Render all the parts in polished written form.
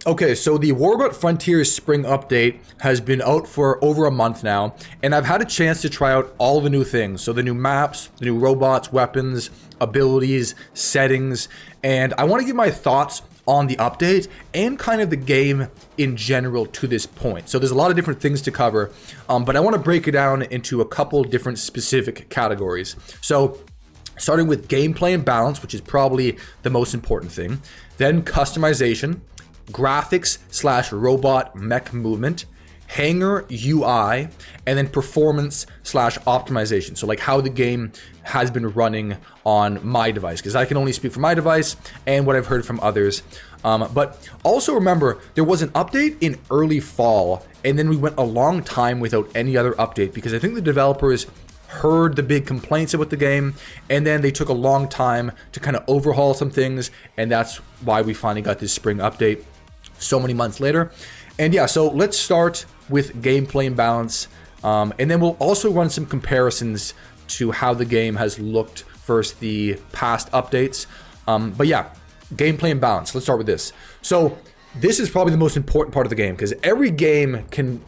Okay, so the Warbot Frontiers Spring Update has been out for over a month now, and I've had a chance to try out all the new things. So the new maps, the new robots, weapons, abilities, settings, and I want to give my thoughts on the update and kind of the game in general to this point. So there's a lot of different things to cover, but I want to break it down into a couple different specific categories. So starting with gameplay and balance, which is probably the most important thing, then customization, graphics slash robot mech movement, hangar UI, and then performance slash optimization. So like how the game has been running on my device, because I can only speak for my device and what I've heard from others. But also remember, there was an update in early fall, and then we went a long time without any other update because I think the developers heard the big complaints about the game, and then they took a long time to kind of overhaul some things, and that's why we finally got this spring update so many months later. And yeah, so let's start with gameplay and balance, and then we'll also run some comparisons to how the game has looked versus the past updates. But yeah, gameplay and balance. Let's start with this. So this is probably the most important part of the game, because every game can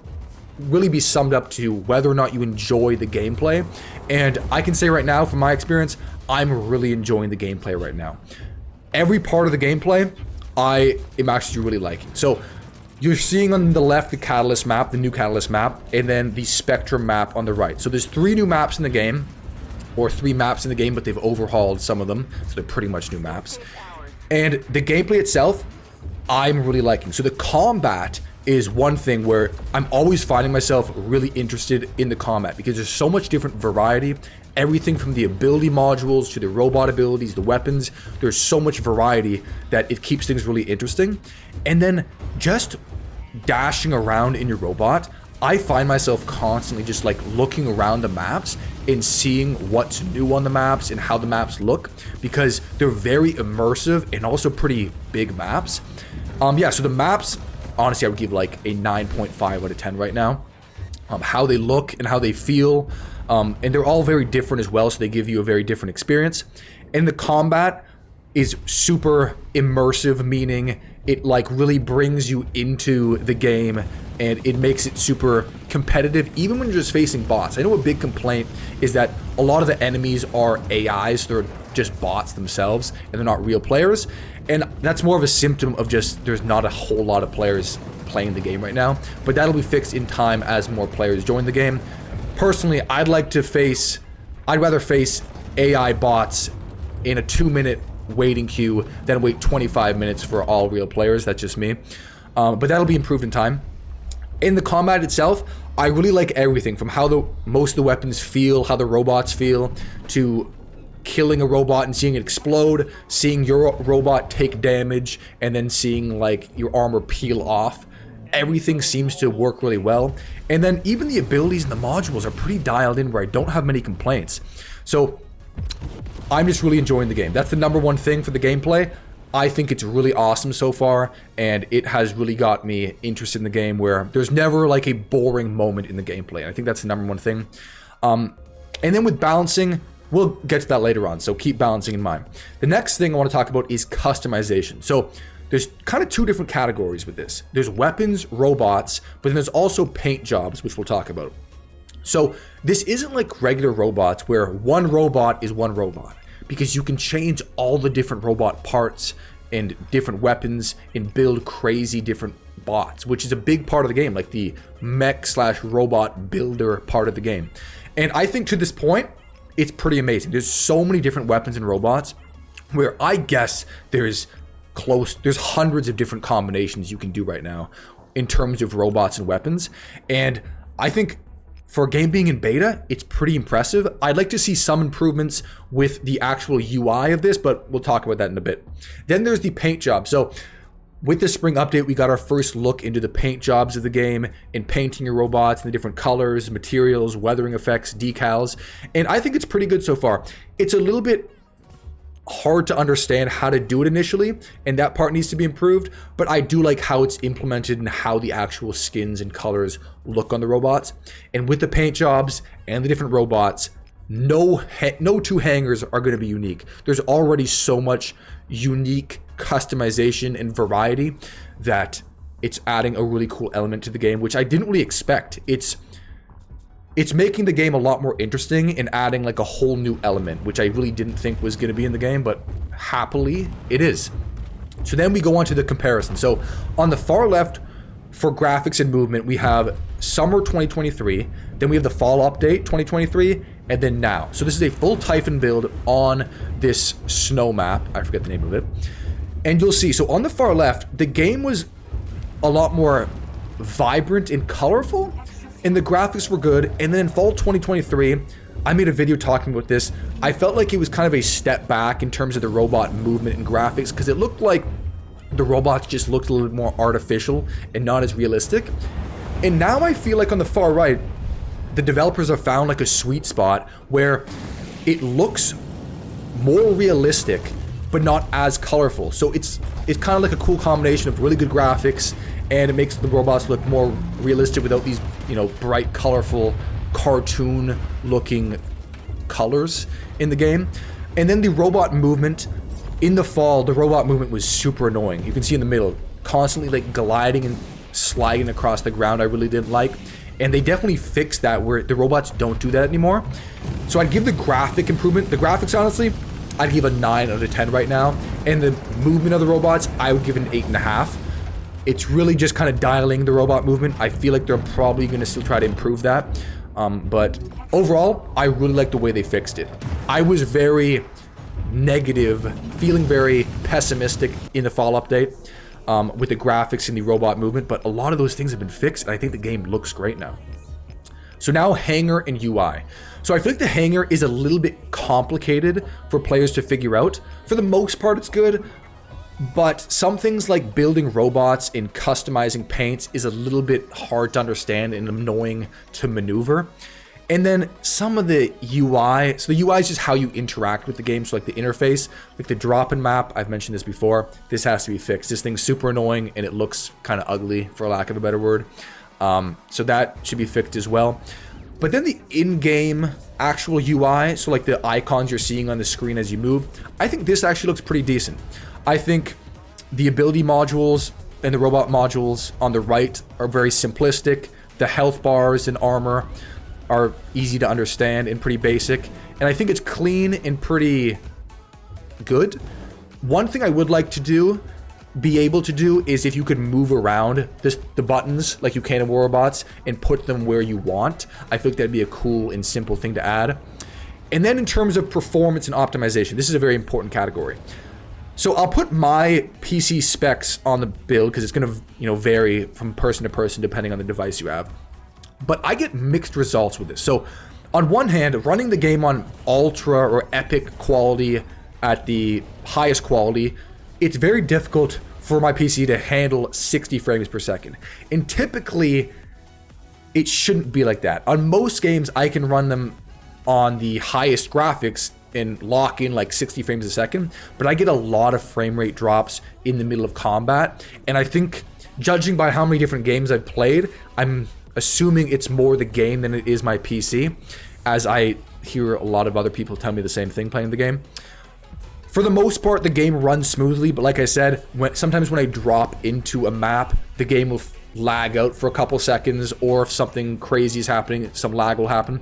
really be summed up to whether or not you enjoy the gameplay. And I can say right now, from my experience, I'm really enjoying the gameplay right now. Every part of the gameplay I am actually really liking. So you're seeing on the left the Catalyst map, the new Catalyst map, and then the Spectrum map on the right. So there's 3 new maps in the game, or 3 maps in the game, but they've overhauled some of them, so they're pretty much new maps. And the gameplay itself, I'm really liking. So the combat is one thing where I'm always finding myself really interested in the combat, because there's so much different variety. Everything from the ability modules to the robot abilities, the weapons, there's so much variety that it keeps things really interesting. And then just dashing around in your robot, I find myself constantly just like looking around the maps and seeing what's new on the maps and how the maps look, because they're very immersive and also pretty big maps. Yeah, so the maps, honestly, I would give like a 9.5 out of 10 right now. How they look and how they feel, and they're all very different as well, so they give you a very different experience. And the combat is super immersive, meaning it like really brings you into the game and it makes it super competitive even when you're just facing bots. I know a big complaint is that a lot of the enemies are AIs, they're just bots themselves and they're not real players, and that's more of a symptom of just there's not a whole lot of players playing the game right now, but that'll be fixed in time as more players join the game. Personally, I'd rather face AI bots in a 2-minute waiting queue than wait 25 minutes for all real players. That's just me. But that'll be improved in time. In the combat itself, I really like everything from how most of the weapons feel, how the robots feel, to killing a robot and seeing it explode, seeing your robot take damage, and then seeing like your armor peel off. Everything seems to work really well. And then even the abilities and the modules are pretty dialed in where I don't have many complaints. So I'm just really enjoying the game. That's the number one thing for the gameplay. I think it's really awesome so far, and it has really got me interested in the game where there's never like a boring moment in the gameplay. I think that's the number one thing. And then with balancing, we'll get to that later on, so keep balancing in mind. The next thing I want to talk about is customization. So there's kind of 2 different categories with this. There's weapons, robots, but then there's also paint jobs, which we'll talk about. So this isn't like regular robots where one robot is one robot, because you can change all the different robot parts and different weapons and build crazy different bots, which is a big part of the game, like the mech slash robot builder part of the game. And I think to this point, it's pretty amazing. There's so many different weapons and robots where I guess there's hundreds of different combinations you can do right now in terms of robots and weapons. And I think for a game being in beta, it's pretty impressive. I'd like to see some improvements with the actual UI of this, but we'll talk about that in a bit. Then there's the paint job. So with the spring update, we got our first look into the paint jobs of the game and painting your robots in the different colors, materials, weathering effects, decals. And I think it's pretty good so far. It's a little bit hard to understand how to do it initially, and that part needs to be improved, but I do like how it's implemented and how the actual skins and colors look on the robots. And with the paint jobs and the different robots, no 2 hangars are going to be unique. There's already so much unique customization and variety that it's adding a really cool element to the game, which I didn't really expect. It's making the game a lot more interesting and adding like a whole new element, which I really didn't think was going to be in the game, but happily it is. So then we go on to the comparison. So on the far left, for graphics and movement, we have summer 2023, then we have the fall update 2023, and then now. So this is a full Typhon build on this snow map. I forget the name of it. And you'll see, so on the far left, the game was a lot more vibrant and colorful, and the graphics were good. And then in fall 2023, I made a video talking about this. I felt like it was kind of a step back in terms of the robot movement and graphics, because it looked like the robots just looked a little bit more artificial and not as realistic. And now I feel like on the far right, the developers have found like a sweet spot where it looks more realistic, but not as colorful. So it's kind of like a cool combination of really good graphics, and it makes the robots look more realistic without these, you know, bright, colorful, cartoon-looking colors in the game. And then the robot movement. In the fall, the robot movement was super annoying. You can see in the middle, constantly like gliding and sliding across the ground. I really didn't like. And they definitely fixed that where the robots don't do that anymore. So I'd give the graphic improvement. The graphics, honestly, I'd give a 9 out of 10 right now. And the movement of the robots, I would give an 8.5. It's really just kind of dialing the robot movement. I feel like they're probably going to still try to improve that. But overall, I really like the way they fixed it. I was very negative, feeling very pessimistic in the fall update with the graphics and the robot movement, but a lot of those things have been fixed, and I think the game looks great now. So now hangar and UI. So I feel like the hangar is a little bit complicated for players to figure out. For the most part, it's good, but some things like building robots and customizing paints is a little bit hard to understand and annoying to maneuver. And then some of the UI, so the UI is just how you interact with the game. So like the interface, like the drop-in map, I've mentioned this before, this has to be fixed. This thing's super annoying and it looks kind of ugly, for lack of a better word. So that should be fixed as well. But then the in-game actual UI, so like the icons you're seeing on the screen as you move, I think this actually looks pretty decent. I think the ability modules and the robot modules on the right are very simplistic. The health bars and armor are easy to understand and pretty basic. And I think it's clean and pretty good. One thing I would like to be able to do is if you could move around the buttons like you can in War Robots and put them where you want. I think that'd be a cool and simple thing to add. And then in terms of performance and optimization, this is a very important category. So I'll put my PC specs on the build because it's going to, vary from person to person depending on the device you have. But I get mixed results with this. So on one hand, running the game on ultra or epic quality at the highest quality, it's very difficult for my PC to handle 60 frames per second. And typically, it shouldn't be like that. On most games, I can run them on the highest graphics and lock in like 60 frames a second, but I get a lot of frame rate drops in the middle of combat. And I think, judging by how many different games I've played, I'm assuming it's more the game than it is my PC, as I hear a lot of other people tell me the same thing playing the game. For the most part, the game runs smoothly, but like I said, sometimes when I drop into a map, the game will lag out for a couple seconds, or if something crazy is happening, some lag will happen.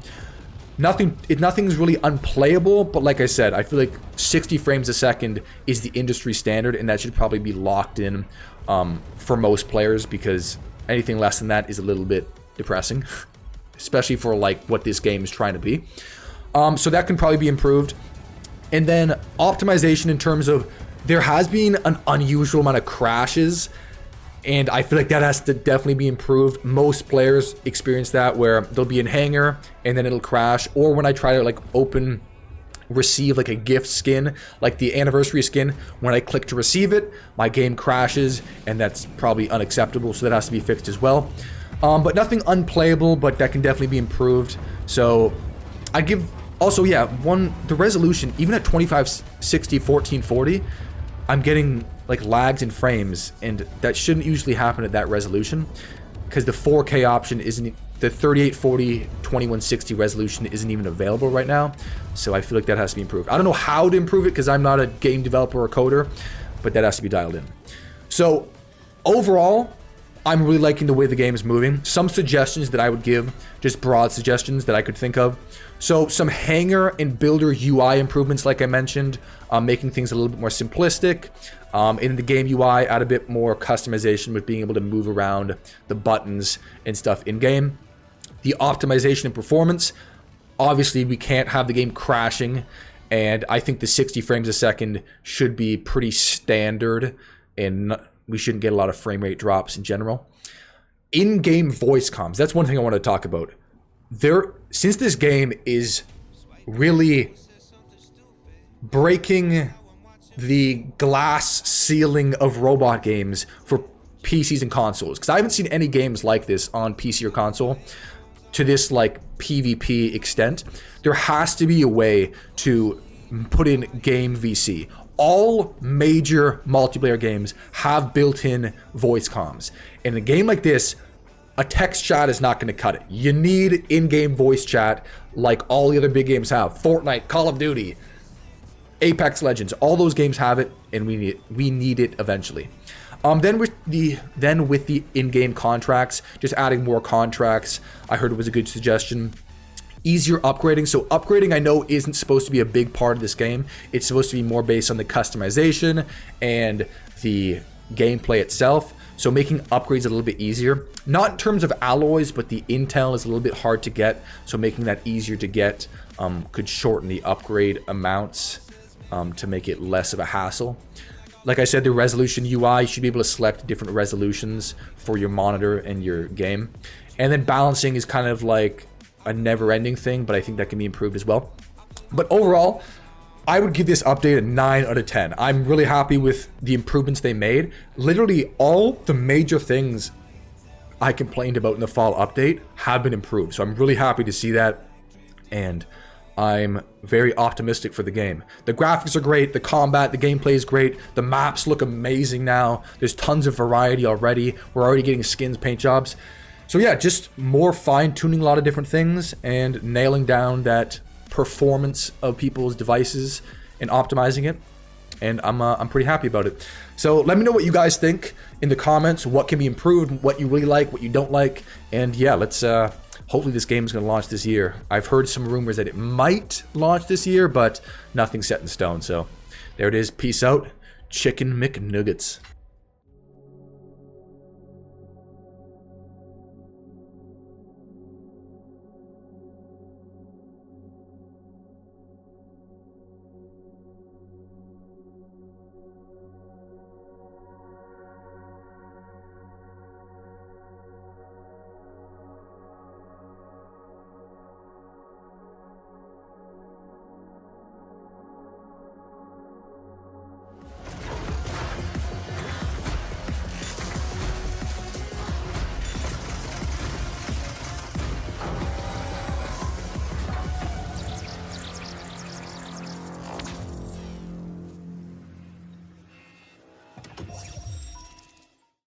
Nothing's really unplayable, but like I said, I feel like 60 frames a second is the industry standard, and that should probably be locked in for most players, because anything less than that is a little bit depressing, especially for like what this game is trying to be. So that can probably be improved. And then optimization in terms of, there has been an unusual amount of crashes, and I feel like that has to definitely be improved. Most players experience that, where they'll be in hangar and then it'll crash, or when I try to like receive like a gift skin, like the anniversary skin, when I click to receive it, my game crashes, and that's probably unacceptable, so that has to be fixed as well. But nothing unplayable, but that can definitely be improved. So I give also, the resolution, even at 2560 1440, I'm getting like lags in frames, and that shouldn't usually happen at that resolution, because the 4K option isn't, the 3840 2160 resolution isn't even available right now. So I feel like that has to be improved. I don't know how to improve it because I'm not a game developer or coder, but that has to be dialed in. So Overall, I'm really liking the way the game is moving. Some suggestions that I would give, just broad suggestions that I could think of. So some hanger and builder UI improvements, like I mentioned, making things a little bit more simplistic. In the game UI, add a bit more customization with being able to move around the buttons and stuff in game. The optimization and performance, obviously we can't have the game crashing, and I think the 60 frames a second should be pretty standard, and we shouldn't get a lot of frame rate drops in general. In-game voice comms, that's one thing I want to talk about. Since this game is really breaking the glass ceiling of robot games for PCs and consoles, because I haven't seen any games like this on PC or console to this like PvP extent, there has to be a way to put in game VC. All major multiplayer games have built-in voice comms. In a game like this, a text chat is not going to cut it. You need in-game voice chat like all the other big games have. Fortnite, Call of Duty, Apex Legends, all those games have it, and we need it eventually. Then with the in-game contracts, just adding more contracts, I heard it was a good suggestion. Easier upgrading. So upgrading, I know, isn't supposed to be a big part of this game. It's supposed to be more based on the customization and the gameplay itself. So making upgrades a little bit easier. Not in terms of alloys, but the intel is a little bit hard to get. So making that easier to get could shorten the upgrade amounts to make it less of a hassle. Like I said, the resolution UI, you should be able to select different resolutions for your monitor and your game. And then balancing is kind of like a never-ending thing, but I think that can be improved as well. But overall, I would give this update a 9 out of 10. I'm really happy with the improvements they made. Literally all the major things I complained about in the fall update have been improved. So I'm really happy to see that, and I'm very optimistic for the game. The graphics are great, the combat, the gameplay is great, the maps look amazing now. There's tons of variety already. We're already getting skins, paint jobs. So yeah, just more fine-tuning a lot of different things and nailing down that performance of people's devices and optimizing it. And I'm pretty happy about it. So let me know what you guys think in the comments, what can be improved, what you really like, what you don't like. And yeah, let's hopefully this game is going to launch this year. I've heard some rumors that it might launch this year, but nothing's set in stone. So there it is. Peace out. Chicken McNuggets.